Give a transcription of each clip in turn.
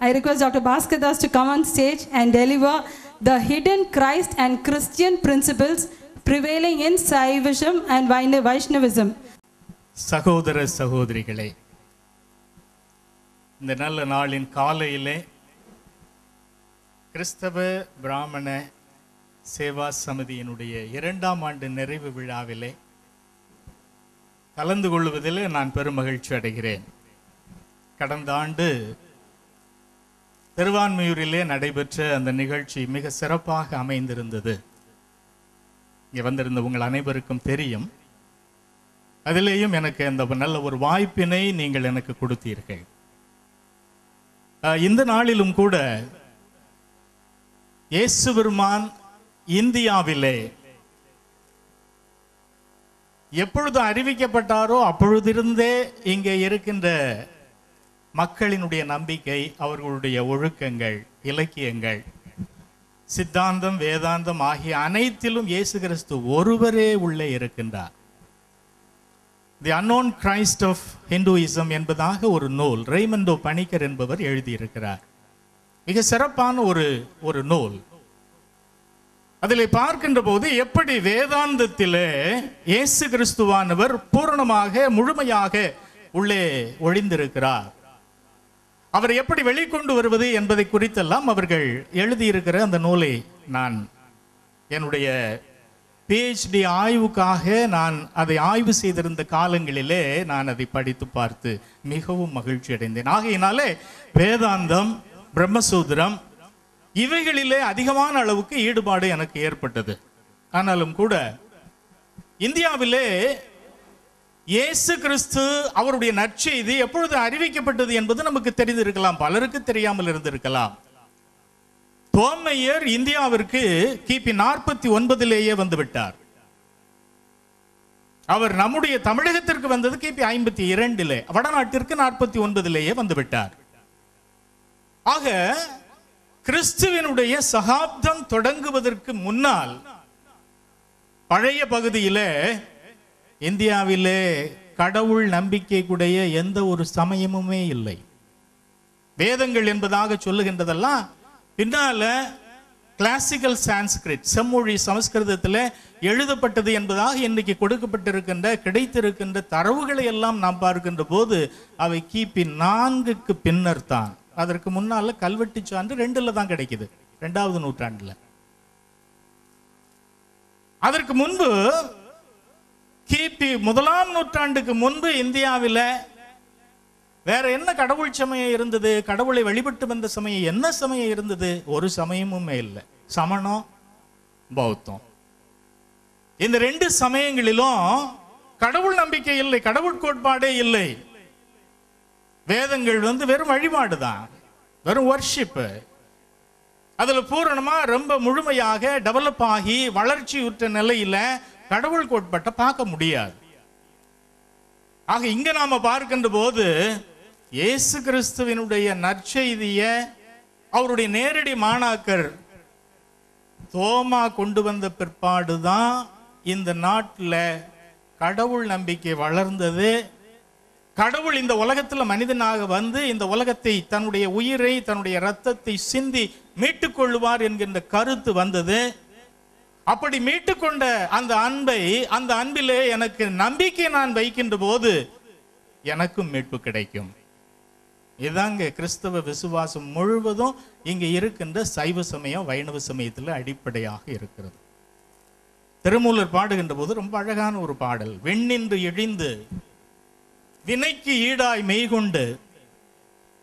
I request Dr. Bhaskar Das to come on stage and deliver the hidden Christ and Christian principles prevailing in Saivism and Vaishnavism. சகோதர சகோதரிகளே, இந்த நல்ல நாளின் காலையிலே கிறிஸ்தவ பிராமண சேவா சமிதியினுடைய 2ஆம் ஆண்டு நிறைவு விழாவிலே கலந்து கொள்வதில் நான் பெருமகிழ்ச்சி அடைகிறேன். கடந்த ஆண்டு திருவான்மியூரிலே நடைபெற்ற அந்த நிகழ்ச்சி மிக சிறப்பாக அமைந்திருந்தது. இங்கே வந்திருந்த உங்கள் அனைவருக்கும் தெரியும். அதிலேயும் எனக்கு அந்த நல்ல ஒரு வாய்ப்பினை நீங்கள் எனக்கு கொடுத்தீர்கள். இந்த நாளிலும் கூட இயேசு பெருமான் இந்தியாவிலே எப்பொழுது அறிவிக்கப்பட்டாரோ அப்பொழுதிருந்தே இங்கே இருக்கின்ற மக்களினுடைய நம்பிக்கை, அவர்களுடைய ஒழுக்கங்கள், இலக்கியங்கள், சித்தாந்தம், வேதாந்தம் ஆகிய அனைத்திலும் இயேசு கிறிஸ்து ஒருவரே உள்ளே இருக்கின்றார். The unknown Christ of Hinduism என்பதாக ஒரு நூல் ரெய்மண்டோ பணிக்கர் என்பவர் எழுதியிருக்கிறார். மிக சிறப்பான ஒரு நூல். அதில் பார்க்கின்ற போது எப்படி வேதாந்தத்திலே இயேசு கிறிஸ்துவானவர் பூரணமாக முழுமையாக உள்ளே ஒளிந்திருக்கிறார், அவர் எப்படி வெளிக்கொண்டு வருவது என்பதை குறித்தெல்லாம் அவர்கள் எழுதியிருக்கிற அந்த நூலை நான் என்னுடைய PhD ஆய்வுக்காக நான் அதை ஆய்வு செய்திருந்த காலங்களிலே நான் அதை படித்து பார்த்து மிகவும் மகிழ்ச்சி அடைந்தேன். ஆகையினாலே வேதாந்தம், பிரம்மசூத்திரம் இவைகளிலே அதிகமான அளவுக்கு ஈடுபாடு எனக்கு ஏற்பட்டது. ஆனாலும் கூட இந்தியாவிலே இயேசு கிறிஸ்து அவருடைய நற்செய்தி எப்பொழுது அறிவிக்கப்பட்டது என்பது நமக்கு தெரிந்திருக்கலாம், பலருக்கு தெரியாமல் இருந்திருக்கலாம். தோமையர் இந்தியாவிற்கு கிபி 49 வந்துவிட்டார். அவர் நம்முடைய தமிழகத்திற்கு வந்தது கிபி 52, வடநாட்டிற்கு 49 வந்துவிட்டார். ஆக கிறிஸ்துவினுடைய சகாப்தம் தொடங்குவதற்கு முன்னால் பழைய பகுதியிலே இந்தியாவிலே கடவுள் நம்பிக்கை கூடிய எந்த ஒரு சமயமுமே இல்லை. வேதங்கள் என்பதாக சொல்லுகின்றதெல்லாம் பின்னால கிளாசிக்கல் சான்ஸ்கிரிட், செம்மொழி சமஸ்கிருதத்தில் எழுதப்பட்டது என்பதாக இன்னைக்கு கொடுக்கப்பட்டிருக்கின்ற கிடைத்திருக்கின்ற தரவுகளை எல்லாம் நாம் பார்க்கின்ற போது அவை கிபி 4க்கு பின்னர் தான். அதற்கு முன்னால கல்வெட்டு சான்று 2ல் தான் கிடைக்குது, 2ஆவது நூற்றாண்டுல. அதற்கு முன்பு கிபி 1ஆம் நூற்றாண்டுக்கு முன்பு இந்தியாவில் வேற என்ன கடவுள் சமயம் இருந்தது? கடவுளை வழிபட்டு வந்த சமயம் என்ன சமயம் இருந்தது? ஒரு சமயமுமே இல்லை. சமணம், பௌத்தம், இந்த 2 சமயங்களிலும் கடவுள் நம்பிக்கை இல்லை, கடவுள் கோட்பாடே இல்லை. வேதங்கள் வெறும் வழிபாடு தான், வெறும் வர்ஷிப். அதுல பூரணமா ரொம்ப முழுமையாக டெவலப் ஆகி வளர்ச்சியுற்ற நிலையில கடவுள் கோட்பாட்டை பார்க்க முடியாது. ஆக இங்க நாம பார்க்கின்ற போது இயேசு கிறிஸ்துவினுடைய நற்செய்திய அவருடைய நேரடி மாணாக்கர் தோமா கொண்டு வந்த பிற்பாடுதான் இந்த நாட்டில் கடவுள் நம்பிக்கை வளர்ந்தது. கடவுள் இந்த உலகத்தில் மனிதனாக வந்து இந்த உலகத்தை தன்னுடைய உயிரை, தன்னுடைய இரத்தத்தை சிந்தி மீட்டுக் கொள்வார் என்கின்ற கருத்து வந்தது. அப்படி மீட்டுக்கொண்ட அந்த அன்பை, அந்த அன்பிலே எனக்கு நம்பிக்கை நான் வைக்கின்ற போது எனக்கும் மீட்பு கிடைக்கும். இதாங்க கிறிஸ்தவ விசுவாசம் முழுவதும் இங்க இருக்கின்ற சைவ சமயம், வைணவ சமயத்தில் அடிப்படையாக இருக்கிறது. திருமூலர் பாடுகின்ற போது ரொம்ப அழகான ஒரு பாடல். வெண்ணின்று இழிந்து வினைக்கு ஈடாய் மெய்கொண்டு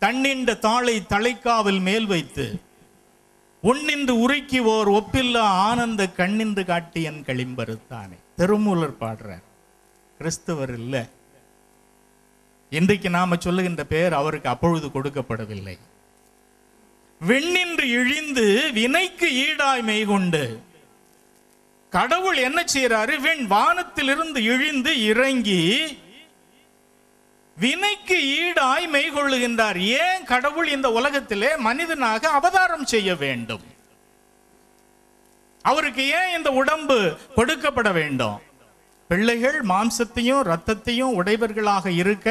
தன்னின்ற தாளை தலைக்காவில் மேல் வைத்து உன்னின்று உருக்கி ஓர் ஒப்பில்லா ஆனந்த கண்ணின்று காட்டி என் களிம்பருத்தானே. திருமூலர் பாடுறார், கிறிஸ்தவர் இல்லை. இன்றைக்கு நாம சொல்லுகின்ற பெயர் அவருக்கு அப்பொழுது கொடுக்கப்படவில்லை. வெண்ணின்று இழிந்து வினைக்கு ஈடாய் மெய்கொண்டு கடவுள் என்ன செய்யறாரு? வானத்திலிருந்து இழிந்து இறங்கி வினைக்கு ஈடாய் மெய்கொள்ளுகின்றார். ஏன் கடவுள் இந்த உலகத்திலே மனிதனாக அவதாரம் செய்ய வேண்டும்? அவருக்கு ஏன் இந்த உடம்பு கொடுக்கப்பட வேண்டும்? பிள்ளைகள் மாம்சத்தையும் இரத்தத்தையும் உடையவர்களாக இருக்க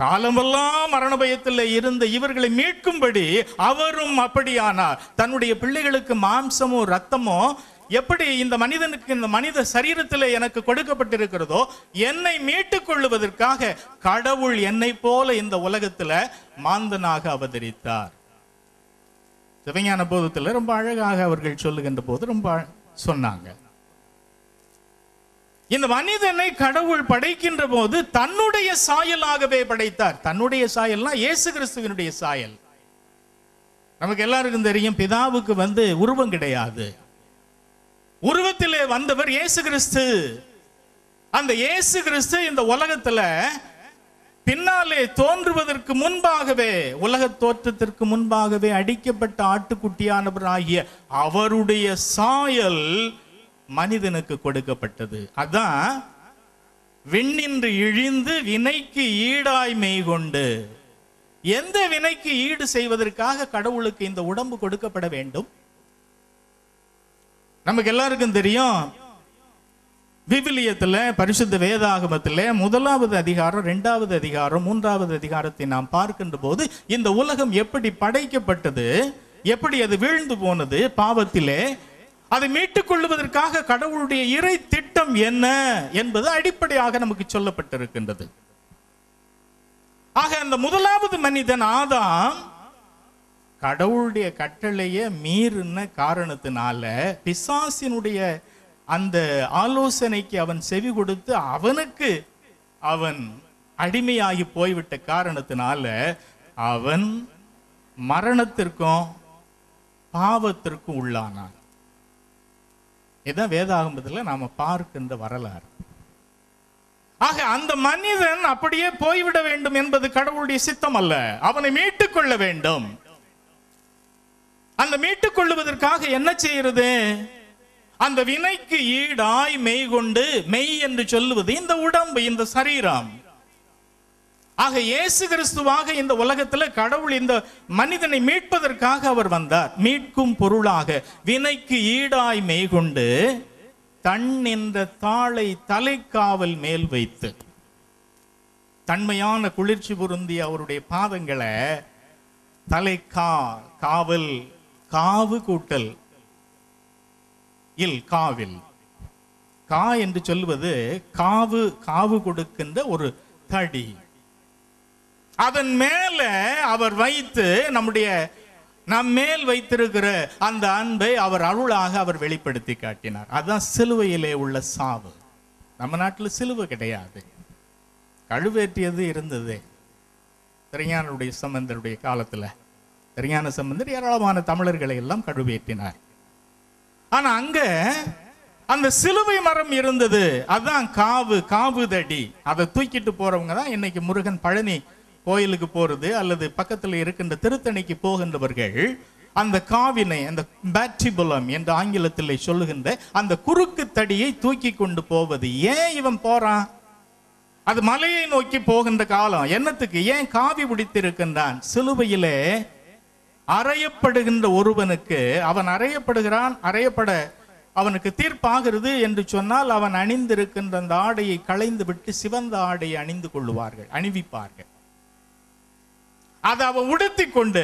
காலமெல்லாம் மரண பயத்தில் இருந்த இவர்களை மீட்கும்படி அவரும் அப்படியானார். தன்னுடைய பிள்ளைகளுக்கு மாம்சமோ ரத்தமோ எப்படி இந்த மனிதனுக்கு இந்த மனித சரீரத்தில் எனக்கு கொடுக்கப்பட்டிருக்கிறதோ, என்னை மீட்டுக் கொள்ளுவதற்காக கடவுள் என்னை போல இந்த உலகத்தில் மாந்தனாக அவதரித்தார். சிவஞான போதத்தில் ரொம்ப அழகாக அவர்கள் சொல்லுகின்ற போது ரொம்ப சொன்னாங்க, இந்த மனிதனை கடவுள் படைக்கின்ற போது தன்னுடைய சாயலாகவே படைத்தார். தன்னுடைய சாயல்னா இயேசு கிறிஸ்துவினுடைய சாயல். நமக்கு எல்லாருக்கும் தெரியும், பிதாவுக்கு உருவம் கிடையாது. உருவத்திலே வந்தவர் இயேசு கிறிஸ்து. அந்த இயேசு கிறிஸ்து இந்த உலகத்துல பின்னாலே தோன்றுவதற்கு முன்பாகவே, உலக தோற்றத்திற்கு முன்பாகவே அடிக்கப்பட்ட ஆட்டுக்குட்டியானவர் ஆகிய அவருடைய சாயல் மனிதனுக்கு கொடுக்கப்பட்டது. அதான் விண்ணின்று இழிந்து வினைக்கு ஈடாய் மெய்கொண்டு. எந்த வினைக்கு ஈடு செய்வதற்காக கடவுளுக்கு இந்த உடம்பு கொடுக்கப்பட வேண்டும்? நமக்கு எல்லாருக்கும் தெரியும், விவிலியத்துல பரிசுத்த வேதாகமத்தில் 1வது அதிகாரம் 2வது அதிகாரம் 3வது அதிகாரத்தை நாம் பார்க்கின்ற போது இந்த உலகம் எப்படி படைக்கப்பட்டது, எப்படி அது வீழ்ந்து போனது பாவத்திலே, அதை மீட்டுக் கொள்வதற்காக கடவுளுடைய இறை திட்டம் என்ன என்பது அடிப்படையாக நமக்கு சொல்லப்பட்டிருக்கின்றது. ஆக அந்த 1வது மனிதன் ஆதாம் கடவுளுடைய கட்டளையை மீறின காரணத்தினால, பிசாசினுடைய அந்த ஆலோசனைக்கு அவன் செவி கொடுத்து அவன் அடிமையாகி போய்விட்ட காரணத்தினால அவன் மரணத்திற்கும் பாவத்திற்கும் உள்ளானான். இதான் வேதாகமத்தில் நாம பார்க்கின்ற வரலாறு. ஆக அந்த மனிதன் அப்படியே போய்விட வேண்டும் என்பது கடவுளுடைய சித்தம் அல்ல. அவனை மீட்டுக் கொள்ள வேண்டும். அந்த மீட்டுக் கொள்ளுவதற்காக என்ன செய்யறது? அந்த வினைக்கு ஈடாய் மெய் கொண்டு, மெய் என்று சொல்லுவது இந்த உடம்பு, இந்த சரீரம். ஆக இயேசு கிறிஸ்துவாக இந்த உலகத்தில் கடவுள் இந்த மனிதனை மீட்பதற்காக அவர் வந்தார். மீட்கும் பொருளாக வினைக்கு ஈடாய் மெய் கொண்டு தன் என்ற தாளை தலைக்காவல் மேல் வைத்து, தன்மையான குளிர்ச்சி பொருந்திய அவருடைய பாதங்களை காவல், காவு கூட்டல் இல் காவில், கா என்று சொல்வது காவு கொடுக்கின்ற ஒரு தடி, அதன் மேல அவர் வைத்து நம் மேல் வைத்திருக்கிற அந்த அன்பை அவர் அருளாக அவர் வெளிப்படுத்தி காட்டினார். அதுதான் சிலுவையிலே உள்ள சாவு. நம்ம நாட்டில் சிலுவை கிடையாது, கழுவேற்றியது இருந்தது. திருஞானுடைய சம்பந்தருடைய காலத்துல திருஞான சம்பந்தர் ஏராளமான தமிழர்களை எல்லாம் கழுவேற்றினார். ஆனா அங்க அந்த சிலுவை மரம் இருந்தது. அதுதான் காவுதடி. அதை தூக்கிட்டு போறவங்க தான் இன்னைக்கு முருகன் பழனி கோயிலுக்கு போறது அல்லது பக்கத்தில் இருக்கின்ற திருத்தணிக்கு போகின்றவர்கள் அந்த காவினை, அந்த பேட்டிபுலம் என்று ஆங்கிலத்தில் சொல்லுகின்ற அந்த குறுக்கு தடியை தூக்கி கொண்டு போவது. ஏன் இவன் போறான்? அது மலையை நோக்கி போகின்ற காலம். என்னத்துக்கு? ஏன் காவி பிடித்திருக்கின்றான்? சிலுவையிலே அறையப்படுகின்ற ஒருவனுக்கு, அவன் அறையப்பட அவனுக்கு தீர்ப்பாகிறது என்று சொன்னால் அவன் அணிந்திருக்கின்ற அந்த ஆடையை களைந்து விட்டு சிவந்த ஆடையை அணிவிப்பார்கள். அதை அவன் உடுத்தி கொண்டு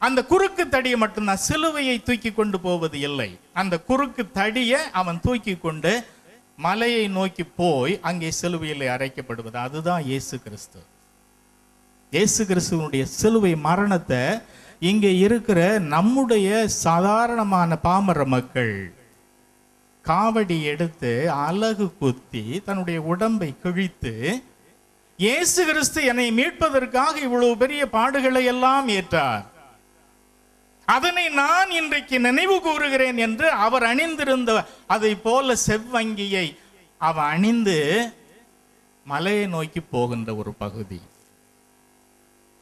அந்த குறுக்கு தடியை மட்டும்தான், சிலுவையை தூக்கி கொண்டு போவது இல்லை. அந்த குறுக்கு தடியை அவன் தூக்கி கொண்டு மலையை நோக்கி போய் அங்கே சிலுவையில் அரைக்கப்படுவது. அதுதான் இயேசு கிறிஸ்து. இயேசு கிறிஸ்துவனுடைய சிலுவை மரணத்தை இங்கே இருக்கிற நம்முடைய சாதாரணமான பாமர மக்கள் காவடி எடுத்து அலகு குத்தி தன்னுடைய உடம்பை கிழித்து, இயேசு கிறிஸ்து என்னை மீட்பதற்காக இவ்வளவு பெரிய பாடுகளை எல்லாம் ஏற்றார், அதனை நான் இன்றைக்கு நினைவு கூறுகிறேன் என்று அவர் அணிந்திருந்த அதை போல செவ்வங்கியை அவன் அணிந்து மலையை நோக்கி போகின்ற ஒரு பகுதி.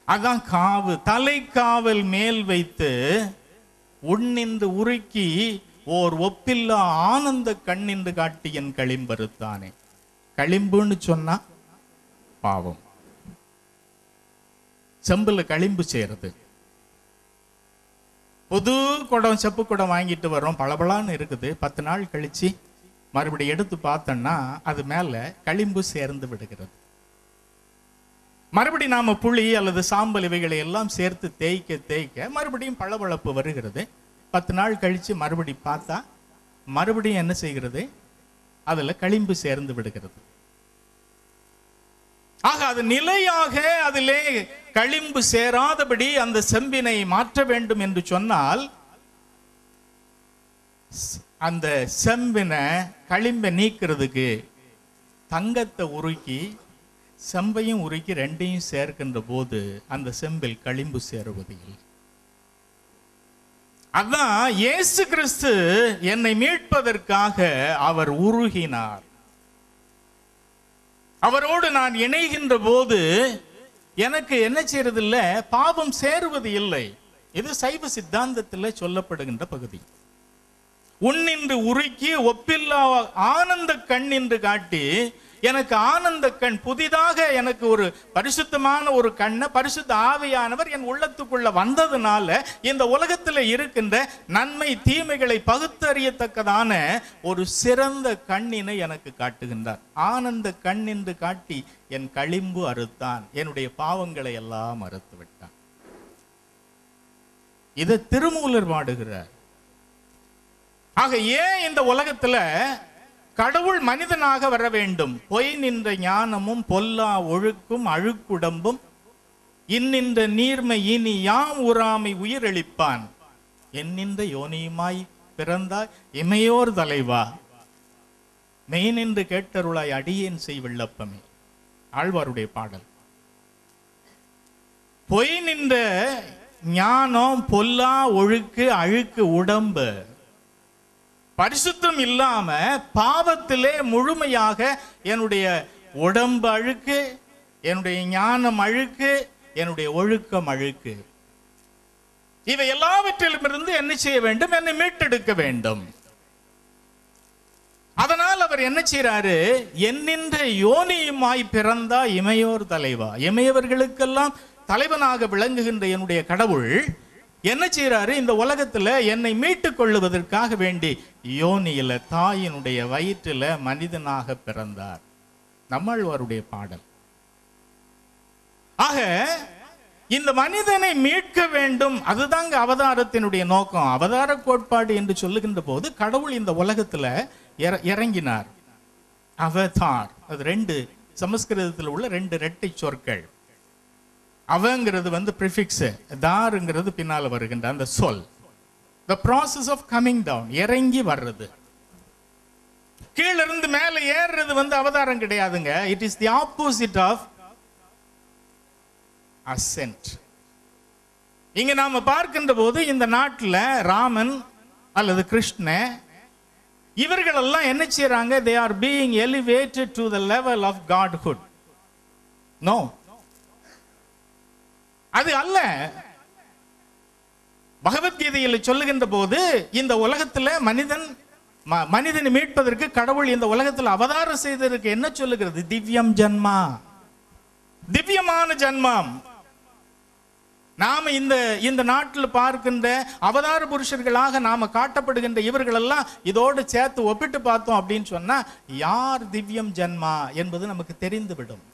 அதான் தலைக்காவல் மேல் வைத்து உண்ணின்று உருக்கி ஓர் ஒப்பில்லா ஆனந்த கண்ணின்று காட்டி என் களிம்பறுத்தானே. களிம்புன்னு சொன்னா பாவம். செம்புல களிம்பு செய்யறது. புது குடம், செப்பு குடம் வாங்கிட்டு வரோம், பளபளான்னு இருக்குது. 10 நாள் கழிச்சு மறுபடியும் எடுத்து பார்த்தோம்னா அது மேல களிம்பு சேர்ந்து விடுகிறது. மறுபடி நாம புளி அல்லது சாம்பல் இவைகளை எல்லாம் சேர்த்து தேய்க்க தேய்க்க மறுபடியும் பளபளப்பு வருகிறது. 10 நாள் கழிச்சு மறுபடி பார்த்தா மறுபடியும் என்ன செய்கிறது? அதுல களிம்பு சேர்ந்து விடுகிறது. ஆக அது நிலையாக அதிலே களிம்பு சேராதபடி அந்த செம்பினை மாற்ற வேண்டும் என்று சொன்னால் அந்த செம்பினை களிம்பை நீக்கிறதுக்கு தங்கத்தை உருக்கி செம்பையும் உருக்கி ரெண்டையும் சேர்க்கின்ற போது அந்த செம்பில் களிம்பு சேருவது இல்லை. அதான் இயேசு கிறிஸ்து என்னை மீட்பதற்காக அவர் உருகினார். அவரோடு நான் இணைகின்ற போது எனக்கு என்ன செய்யறது இல்லை, பாவம் சேருவது இல்லை. இது சைவ சித்தாந்தத்தில் சொல்லப்படுகின்ற பகுதி. உன்னின்று உருக்கி ஒப்பில்லா ஆனந்த கண் என்று காட்டி எனக்கு ஆனந்த கண், புதிதாக எனக்கு ஒரு பரிசுத்தமான ஒரு கண்ணை பரிசுத்த ஆவியானவர் என் உள்ளத்துக்குள்ள வந்ததுனால இந்த உலகத்தில் இருக்கின்ற நன்மை தீமைகளை பகுத்தறியத்தக்கதான ஒரு சிறந்த கண்ணினை எனக்கு காட்டுகின்றார். ஆனந்த கண் என்று காட்டி என் களிம்பு அறுத்தான், என்னுடைய பாவங்களை எல்லாம் அறுத்து விட்டான். இதை திருமூலர் பாடுகிறார். ஆக ஏன் இந்த உலகத்துல கடவுள் மனிதனாக வர வேண்டும்? பொய் நின்ற ஞானமும் பொல்லா ஒழுக்கும் அழுக்குடம்பும் இன்னின்ற நீர்மை இனி யாம் உறாமை உயிரளிப்பான் என்னின்ற யோனியுமாய் பிறந்தாய் இமையோர் தலைவா மெய் நின்று கேட்டருளாய் அடியேன் செய் விண்ணப்பமே. ஆழ்வாருடைய பாடல். பொய் நின்ற ஞானம் பொல்லா ஒழுக்கு அழுக்கு உடம்பு, பரிசுத்தம் இல்லாம பாவத்திலே முழுமையாக என்னுடைய உடம்பு அழுக்கு, என்னுடைய ஞானம் அழுக்கு, என்னுடைய ஒழுக்கம் அழுக்கு, இவை எல்லாவற்றிலும் இருந்து என்ன செய்ய வேண்டும்? என்னை மீட்டெடுக்க வேண்டும். அதனால் அவர் என்ன செய்யறாரு? என்னின்ற யோனியுமாய் பிறந்தா இமையோர் தலைவா, இமையவர்களுக்கெல்லாம் தலைவனாக விளங்குகின்ற என்னுடைய கடவுள் என்ன செய்யறாரு? இந்த உலகத்துல என்னை மீட்டுக் கொள்ளுவதற்காக வேண்டி யோனியில தாயினுடைய வயிற்றில மனிதனாக பிறந்தார். நம்மாழ்வாருடைய பாடல். ஆக இந்த மனிதனை மீட்க வேண்டும், அதுதாங்க அவதாரத்தினுடைய நோக்கம். அவதார கோட்பாடு என்று சொல்லுகின்ற போது கடவுள் இந்த உலகத்துல இறங்கினார். அவதார், அது 2 சமஸ்கிருதத்தில் உள்ள 2 இரட்டை சொற்கள். அவங்கிறது பிரிஃபிக்ஸ், தாருங்கிறது பின்னால வருகின்ற அந்த சொல். the process of coming down, இறங்கி வர்றது. கீழ இருந்து மேல ஏறுறது அவதாரம் கிடையாதுங்க. it is the opposite of ascent. இங்க நாம பார்க்கின்ற போது இந்த நாட்டில் ராமன் அல்லது கிருஷ்ண இவர்கள் எல்லாம் என்ன செய்யறாங்க? they are being elevated to the level of godhood. no, அது அல்ல. பகவத்கீதையில் சொல்லுகின்ற போது இந்த உலகத்துல மனிதனை மீட்பதற்கு கடவுள் இந்த உலகத்தில் அவதாரம் செய்ததற்கு என்ன சொல்லுகிறது? திவ்யம் ஜன்மா, திவ்யமான ஜன்மம். நாம இந்த நாட்டில் பார்க்கின்ற அவதார புருஷர்களாக நாம காட்டப்படுகின்ற இவர்கள் எல்லாம் இதோடு சேர்த்து ஒப்பிட்டு பார்த்தோம் அப்படின்னு சொன்னா யார் திவ்யம் ஜன்மா என்பது நமக்கு தெரிந்துவிடும்.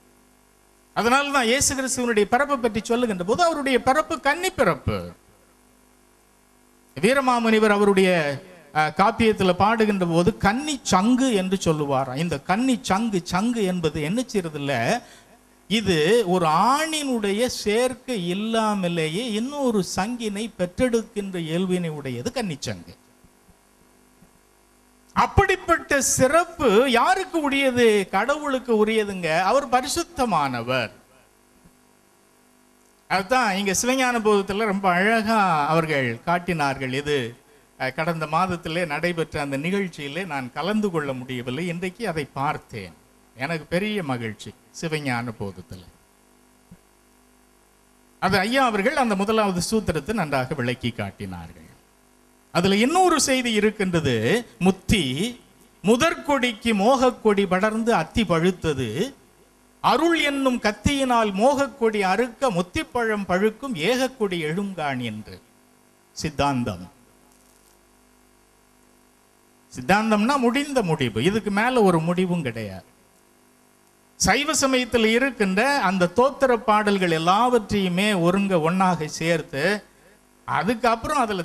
அதனால்தான் இயேசு கிறிஸ்துவனுடைய பிறப்பை பற்றி சொல்லுகின்ற போது அவருடைய பிறப்பு கன்னி பிறப்பு. வீரமாமுனிவர் அவருடைய காப்பியத்தில் பாடுகின்ற போது கன்னி சங்கு என்று சொல்லுவார். இந்த கன்னி சங்கு என்பது என்ன செய்யறதில்ல, இது ஒரு ஆணினுடைய சேர்க்கை இல்லாமலேயே இன்னொரு சங்கினை பெற்றெடுக்கின்ற இயல்பினை உடையது கன்னிச்சங்கு. அப்படிப்பட்ட சிறப்பு யாருக்கு உரியது? கடவுளுக்கு உரியதுங்க. அவர் பரிசுத்தமானவர். அதுதான் இங்க சிவஞான போதத்தில் ரொம்ப அழகா அவர்கள் காட்டினார்கள். இது கடந்த மாதத்திலே நடைபெற்ற அந்த நிகழ்ச்சியிலே நான் கலந்து கொள்ள முடியவில்லை. இன்றைக்கு அதை பார்த்தேன். எனக்கு பெரிய மகிழ்ச்சி. சிவஞான போதத்தில் அது ஐயா அவர்கள் அந்த 1வது சூத்திரத்தை நன்றாக விளக்கி காட்டினார்கள். அதுல இன்னொரு செய்தி இருக்கின்றது. முத்தி முதற்கொடிக்கு மோகக்கொடி படர்ந்து அத்தி பழுத்தது, அருள் என்னும் கத்தியினால் மோகக்கொடி அறுக்க முத்திப்பழம் பழுக்கும் ஏகக்கொடி எழுங்கான் என்று சித்தாந்தம். சித்தாந்தம்னா முடிந்த முடிவு, இதுக்கு மேல ஒரு முடிவும் கிடையாது. சைவ சமயத்தில் இருக்கின்ற அந்த தோத்திர பாடல்கள் எல்லாவற்றையுமே ஒருங்க ஒன்னாக சேர்த்து அதுக்கப்புறம் அதுல